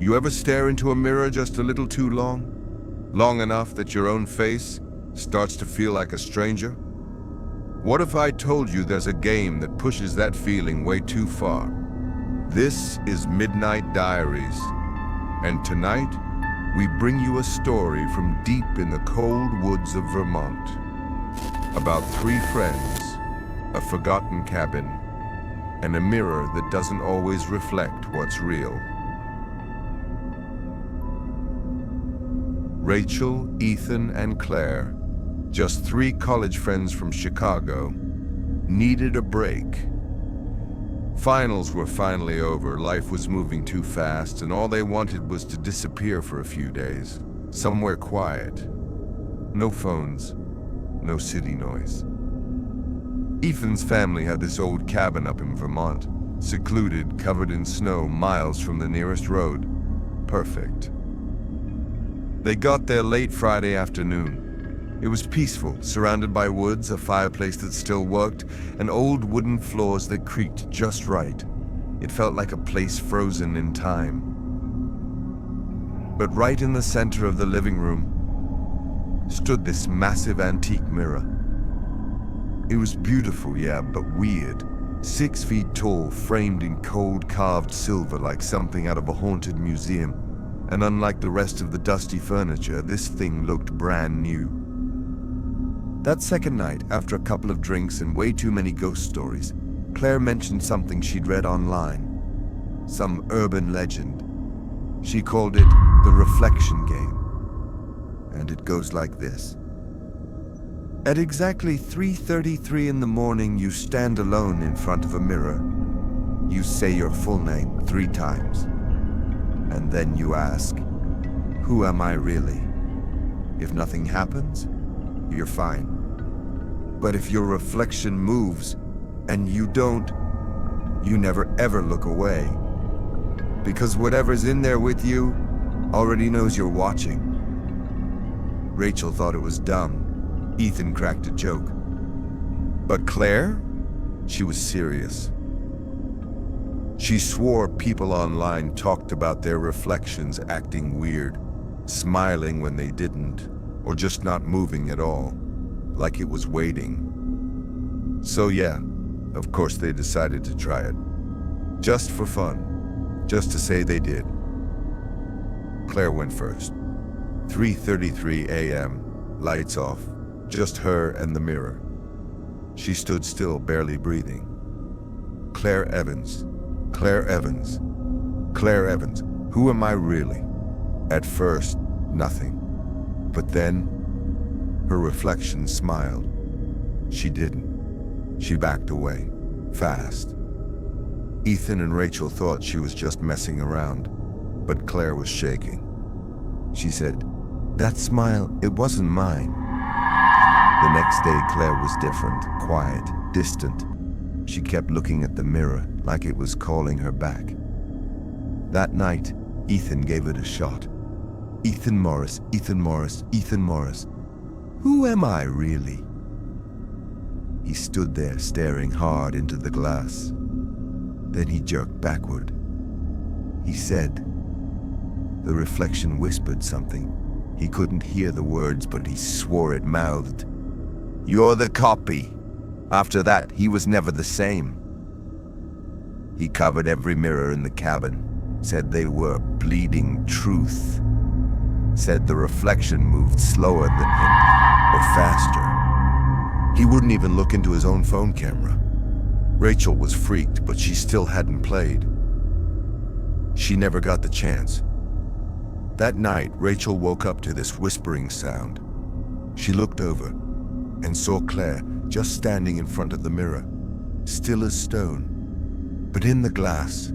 You ever stare into a mirror just a little too long? Long enough that your own face starts to feel like a stranger? What if I told you there's a game that pushes that feeling way too far? This is Midnight Diaries, and tonight we bring you a story from deep in the cold woods of Vermont about three friends, a forgotten cabin, and a mirror that doesn't always reflect what's real. Rachel, Ethan, and Claire, just three college friends from Chicago, needed a break. Finals were finally over, life was moving too fast, and all they wanted was to disappear for a few days, somewhere quiet. No phones, no city noise. Ethan's family had this old cabin up in Vermont, secluded, covered in snow, miles from the nearest road. Perfect. They got there late Friday afternoon. It was peaceful, surrounded by woods, a fireplace that still worked, and old wooden floors that creaked just right. It felt like a place frozen in time. But right in the center of the living room stood this massive antique mirror. It was beautiful, yeah, but weird. 6 feet tall, framed in cold carved silver like something out of a haunted museum. And unlike the rest of the dusty furniture, this thing looked brand new. That second night, after a couple of drinks and way too many ghost stories, Claire mentioned something she'd read online. Some urban legend. She called it the reflection game. And it goes like this. At exactly 3:33 in the morning, you stand alone in front of a mirror. You say your full name 3 times. And then you ask, who am I really? If nothing happens, you're fine. But if your reflection moves and you don't, you never ever look away. Because whatever's in there with you already knows you're watching. Rachel thought it was dumb. Ethan cracked a joke. But Claire? She was serious. She swore people online talked about their reflections acting weird, smiling when they didn't, or just not moving at all, like it was waiting. So yeah, of course they decided to try it. Just for fun, just to say they did. Claire went first. 3:33 a.m., lights off, just her and the mirror. She stood still, barely breathing. Claire Evans. Claire Evans. Claire Evans. Who am I really? At first, nothing. But then, her reflection smiled. She didn't. She backed away, fast. Ethan and Rachel thought she was just messing around, but Claire was shaking. She said, "That smile, it wasn't mine." The next day, Claire was different, quiet, distant. She kept looking at the mirror like it was calling her back. That night, Ethan gave it a shot. Ethan Morris, Ethan Morris, Ethan Morris. Who am I really? He stood there staring hard into the glass. Then he jerked backward. He said, the reflection whispered something. He couldn't hear the words, but he swore it mouthed. "You're the copy." After that, he was never the same. He covered every mirror in the cabin, said they were bleeding truth, said the reflection moved slower than him, or faster. He wouldn't even look into his own phone camera. Rachel was freaked, but she still hadn't played. She never got the chance. That night, Rachel woke up to this whispering sound. She looked over and saw Claire just standing in front of the mirror, still as stone. But in the glass,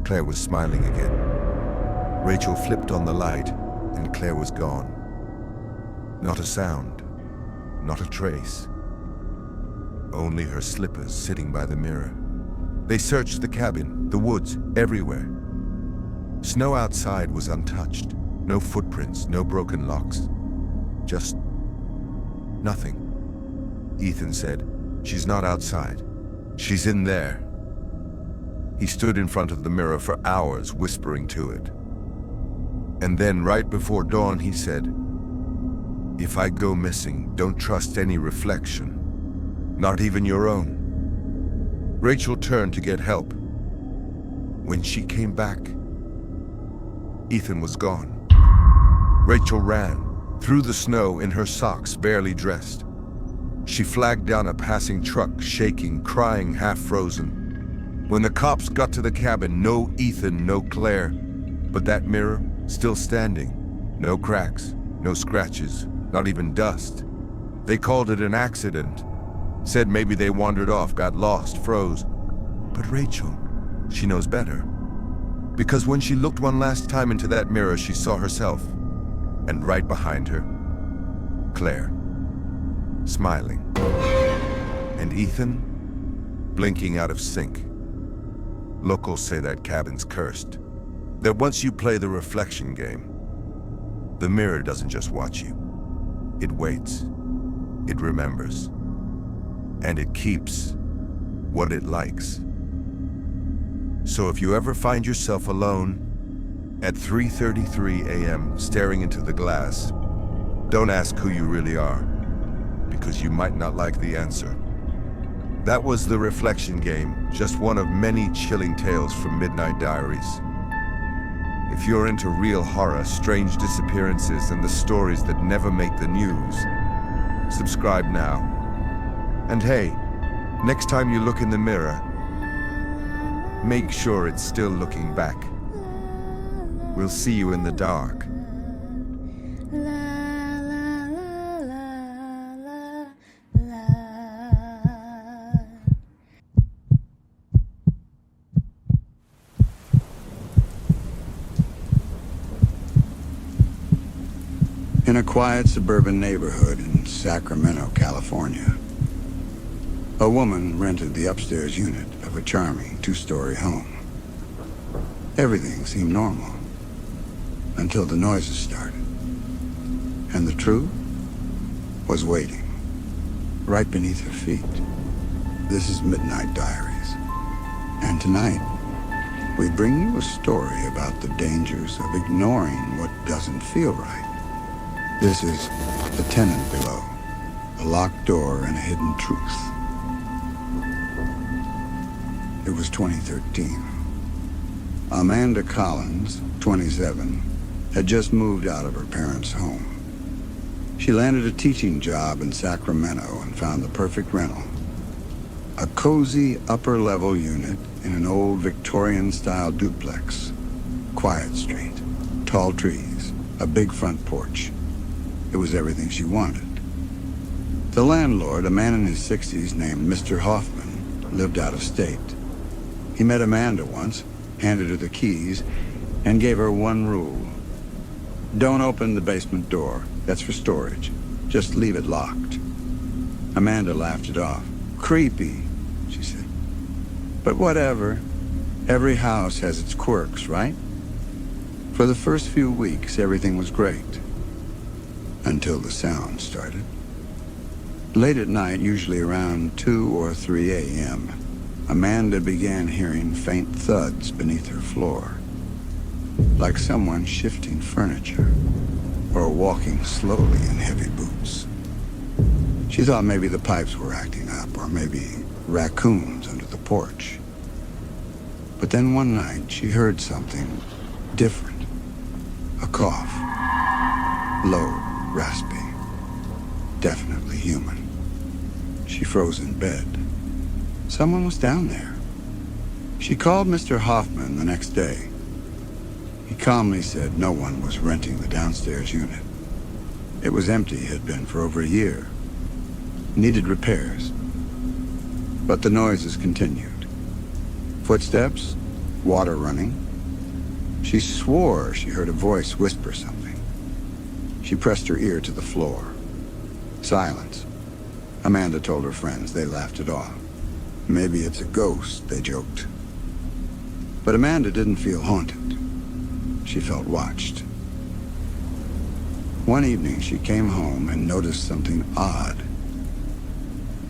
Claire was smiling again. Rachel flipped on the light, and Claire was gone. Not a sound, not a trace. Only her slippers sitting by the mirror. They searched the cabin, the woods, everywhere. Snow outside was untouched. No footprints, no broken locks. Just nothing. Ethan said, "She's not outside. She's in there." He stood in front of the mirror for hours, whispering to it. And then, right before dawn, he said, "If I go missing, don't trust any reflection, not even your own." Rachel turned to get help. When she came back, Ethan was gone. Rachel ran through the snow in her socks, barely dressed. She flagged down a passing truck, shaking, crying, half frozen. When the cops got to the cabin, no Ethan, no Claire, but that mirror still standing. No cracks, no scratches, not even dust. They called it an accident. Said maybe they wandered off, got lost, froze. But Rachel, she knows better. Because when she looked one last time into that mirror, she saw herself. And right behind her, Claire, smiling. And Ethan, blinking out of sync. Locals say that cabin's cursed. That once you play the reflection game, the mirror doesn't just watch you. It waits, it remembers, and it keeps what it likes. So if you ever find yourself alone at 3:33 a.m. staring into the glass, don't ask who you really are, because you might not like the answer. That was The Reflection Game, just one of many chilling tales from Midnight Diaries. If you're into real horror, strange disappearances, and the stories that never make the news, subscribe now. And hey, next time you look in the mirror, make sure it's still looking back. We'll see you in the dark. In a quiet suburban neighborhood in Sacramento, California, a woman rented the upstairs unit of a charming two-story home. Everything seemed normal until the noises started. And the truth was waiting right beneath her feet. This is Midnight Diaries. And tonight, we bring you a story about the dangers of ignoring what doesn't feel right. This is The Tenant Below, a locked door and a hidden truth. It was 2013. Amanda Collins, 27, had just moved out of her parents' home. She landed a teaching job in Sacramento and found the perfect rental. A cozy upper-level unit in an old Victorian-style duplex. Quiet street, tall trees, a big front porch. It was everything she wanted. The landlord, a man in his 60s named Mr. Hoffman, lived out of state. He met Amanda once, handed her the keys, and gave her one rule. Don't open the basement door. That's for storage. Just leave it locked. Amanda laughed it off. Creepy, she said. But whatever. Every house has its quirks, right? For the first few weeks, everything was great. Until the sound started. Late at night, usually around 2 or 3 a.m., Amanda began hearing faint thuds beneath her floor, like someone shifting furniture or walking slowly in heavy boots. She thought maybe the pipes were acting up, or maybe raccoons under the porch. But then one night, she heard something different. A cough. Low, raspy. Definitely human. She froze in bed. Someone was down there. She called Mr. Hoffman the next day. He calmly said no one was renting the downstairs unit. It was empty, had been for over a year. Needed repairs. But the noises continued. Footsteps, water running. She swore she heard a voice whisper something. She pressed her ear to the floor. Silence. Amanda told her friends. They laughed it off. Maybe it's a ghost, they joked. But Amanda didn't feel haunted. She felt watched. One evening, she came home and noticed something odd.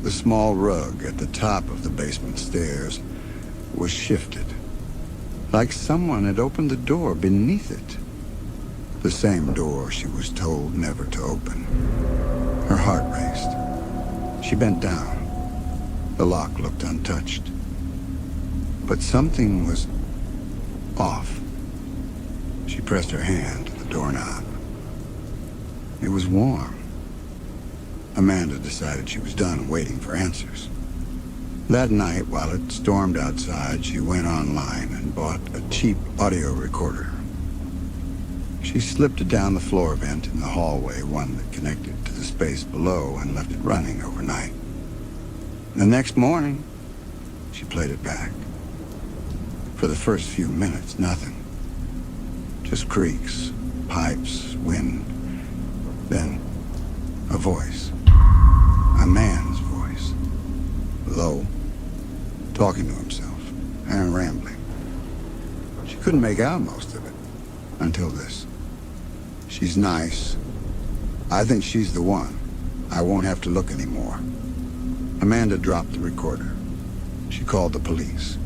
The small rug at the top of the basement stairs was shifted. like someone had opened the door beneath it. The same door she was told never to open. Her heart raced. She bent down. The lock looked untouched. But something was off. She pressed her hand to the doorknob. It was warm. Amanda decided she was done waiting for answers. That night, while it stormed outside, she went online and bought a cheap audio recorder. She slipped it down the floor vent in the hallway, one that connected to the space below, and left it running overnight. The next morning, she played it back. For the first few minutes, nothing. Just creaks, pipes, wind. Then, a voice. A man's voice. Low, talking to himself, and rambling. She couldn't make out most of it, until this. She's nice. I think she's the one. I won't have to look anymore. Amanda dropped the recorder. She called the police.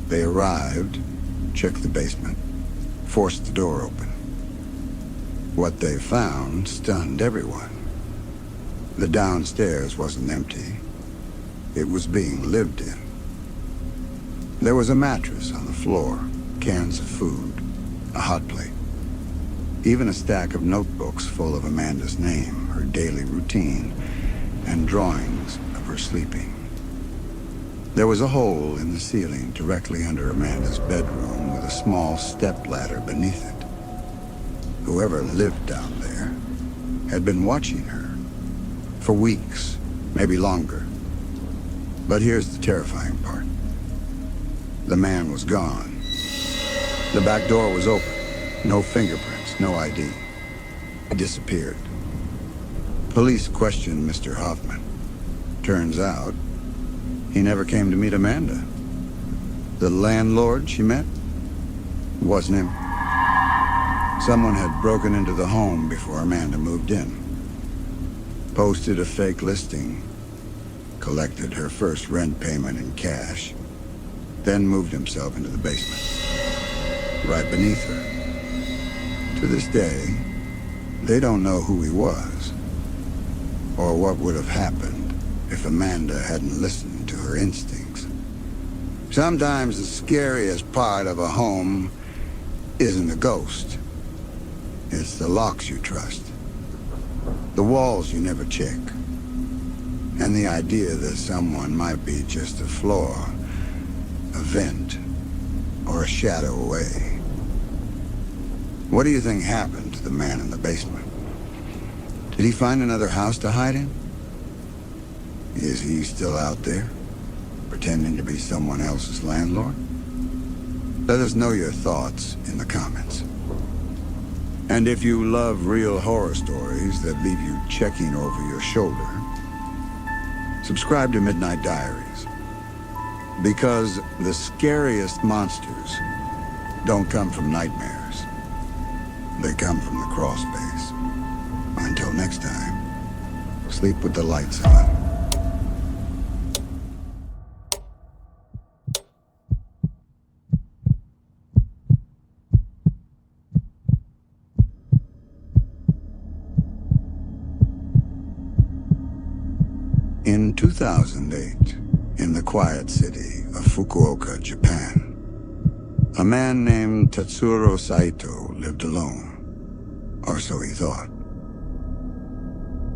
They arrived, checked the basement, forced the door open. What they found stunned everyone. The downstairs wasn't empty. It was being lived in. There was a mattress on the floor, cans of food, a hot plate, even a stack of notebooks full of Amanda's name, her daily routine, and drawings of her sleeping. There was a hole in the ceiling directly under Amanda's bedroom with a small stepladder beneath it. Whoever lived down there had been watching her for weeks, maybe longer. But here's the terrifying part. The man was gone. The back door was open. No fingerprints, no ID. He disappeared. Police questioned Mr. Hoffman. Turns out, he never came to meet Amanda. The landlord she met wasn't him. Someone had broken into the home before Amanda moved in. Posted a fake listing. Collected her first rent payment in cash. Then moved himself into the basement. Right beneath her. To this day, they don't know who he was. Or what would have happened if Amanda hadn't listened to her instincts. Sometimes the scariest part of a home isn't a ghost. It's the locks you trust. The walls you never check. And the idea that someone might be just a flaw, a vent, or a shadow away. What do you think happened to the man in the basement? Did he find another house to hide in? Is he still out there, pretending to be someone else's landlord? Let us know your thoughts in the comments. And if you love real horror stories that leave you checking over your shoulder, subscribe to Midnight Diaries. Because the scariest monsters don't come from nightmares. They come from the crawl space. Until next time, sleep with the lights on. In 2008, in the quiet city of Fukuoka, Japan, a man named Tatsuro Saito lived alone, or so he thought.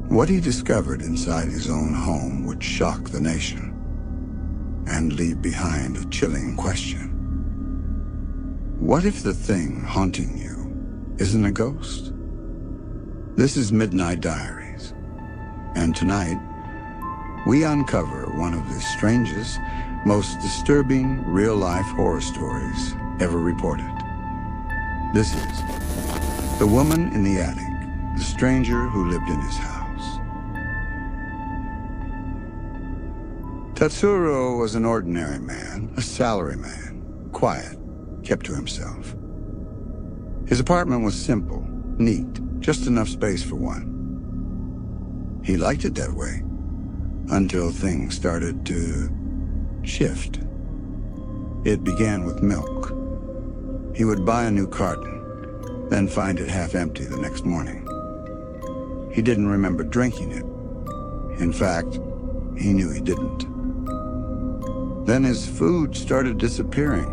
What he discovered inside his own home would shock the nation and leave behind a chilling question. What if the thing haunting you isn't a ghost? This is Midnight Diaries, and tonight, we uncover one of the strangest, most disturbing real-life horror stories ever reported. This is The Woman in the Attic, the stranger who lived in his house. Tatsuro was an ordinary man, a salaryman, quiet, kept to himself. His apartment was simple, neat, just enough space for one. He liked it that way. Until things started to shift. It began with milk. He would buy a new carton, then find it half empty the next morning. He didn't remember drinking it. In fact, he knew he didn't. Then his food started disappearing.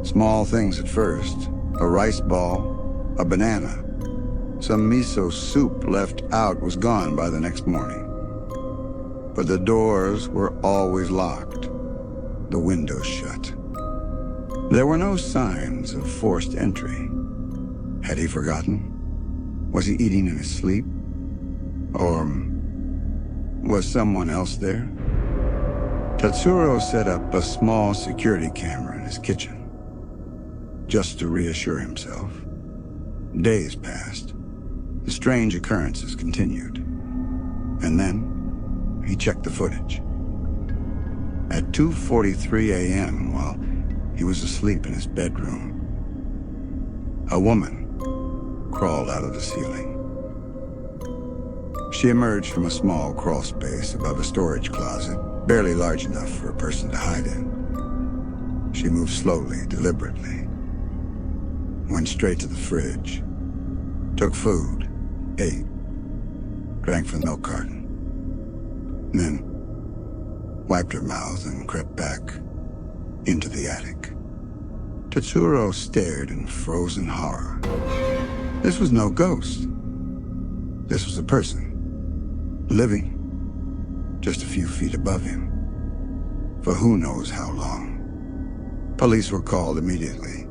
Small things at first: a rice ball, a banana. Some miso soup left out was gone by the next morning. But the doors were always locked, the windows shut. There were no signs of forced entry. Had he forgotten? Was he eating in his sleep? Or was someone else there? Tatsuro set up a small security camera in his kitchen, just to reassure himself. Days passed. The strange occurrences continued. And then he checked the footage. At 2:43 a.m., while he was asleep in his bedroom, a woman crawled out of the ceiling. She emerged from a small crawl space above a storage closet, barely large enough for a person to hide in. She moved slowly, deliberately, went straight to the fridge, took food, ate, drank from the milk carton, then wiped her mouth and crept back into the attic. Tatsuro stared in frozen horror. This was no ghost. This was a person, living just a few feet above him, for who knows how long. Police were called immediately.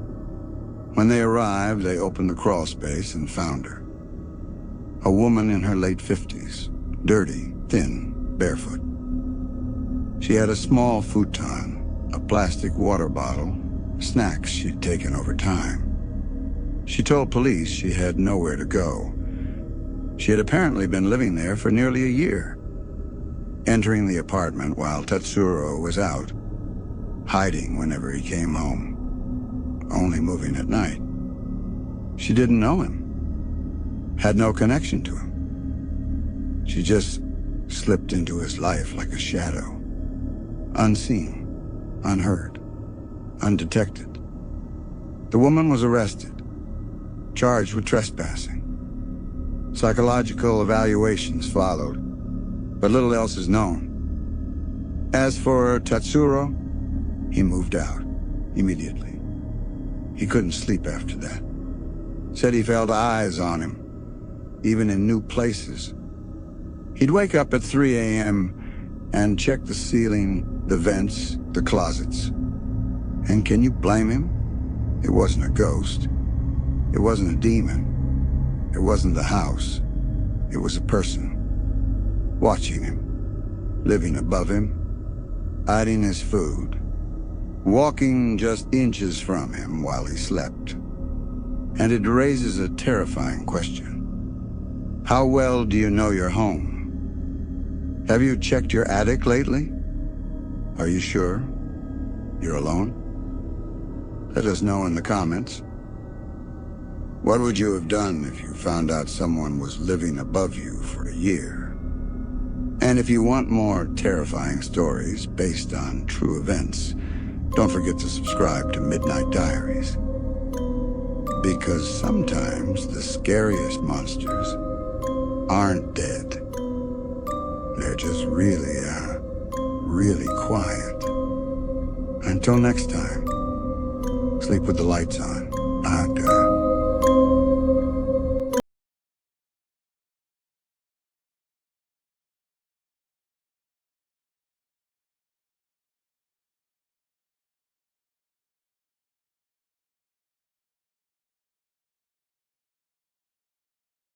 When they arrived, they opened the crawl space and found her. A woman in her late 50s, dirty, thin, barefoot. She had a small futon, a plastic water bottle, snacks she'd taken over time. She told police she had nowhere to go. She had apparently been living there for nearly a year, entering the apartment while Tatsuro was out, hiding whenever he came home, only moving at night. She didn't know him, had no connection to him. She just slipped into his life like a shadow, unseen, unheard, undetected. The woman was arrested, charged with trespassing. Psychological evaluations followed, but little else is known. As for Tatsuro, he moved out immediately. He couldn't sleep after that. Said he felt eyes on him, even in new places. He'd wake up at 3 a.m. and check the ceiling, the vents, the closets. And can you blame him? It wasn't a ghost. It wasn't a demon. It wasn't the house. It was a person, watching him, living above him, hiding his food, walking just inches from him while he slept. And it raises a terrifying question. How well do you know your home? Have you checked your attic lately? Are you sure you're alone? Let us know in the comments. What would you have done if you found out someone was living above you for a year? And if you want more terrifying stories based on true events, don't forget to subscribe to Midnight Diaries. Because sometimes the scariest monsters aren't dead. They're just really quiet. Until next time, sleep with the lights on.